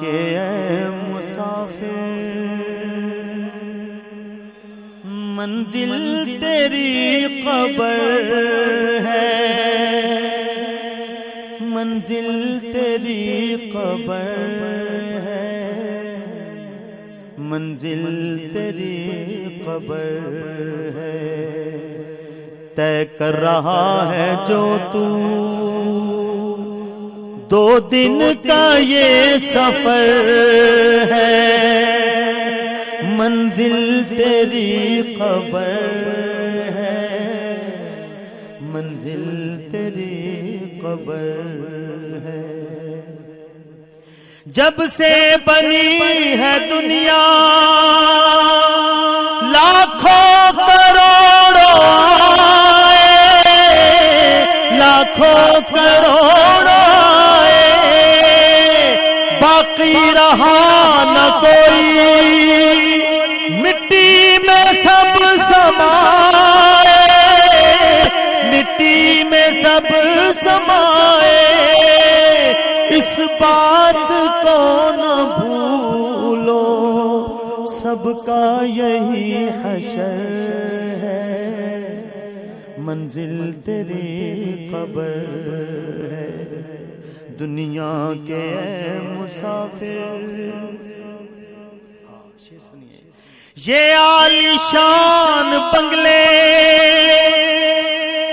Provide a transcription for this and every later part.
کے اے مسافر، منزل تیری قبر ہے، منزل تیری قبر ہے، منزل تیری قبر ہے، طے کر رہا ہے جو تو 2 دن کا یہ سفر ہے، منزل تیری قبر ہے، منزل تیری قبر ہے۔ جب سے بنی ہے دنیا لاکھوں کروڑوں آئے، لاکھوں کروڑوں باقی رہا نہ کوئی، مٹی میں سب سمائے، مٹی میں سب سمائے، اس بات کو نہ بھولو، سب کا یہی حشر ہے، منزل تیری قبر ہے، دنیا کے اے مسافر۔ یہ عالی شان بنگلے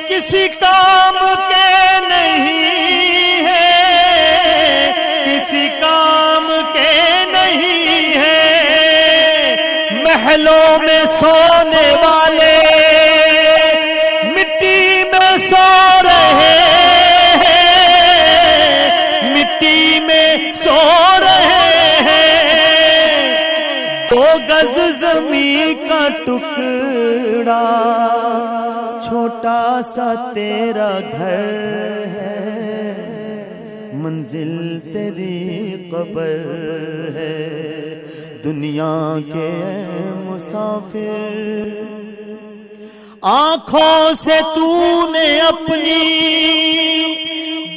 کسی کام کے نہیں ہیں، کسی کام کے نہیں ہیں، محلوں میں سونے والے مٹی میں سو رہے ہیں، مٹی میں سو رہے ہیں، 2 گز زمین کا ٹکڑا چھوٹا سا تیرا گھر ہے، منزل تیری قبر ہے، دنیا کے اے مسافر۔ آنکھوں سے تو نے اپنی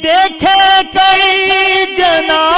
دیکھے کئی جنازے،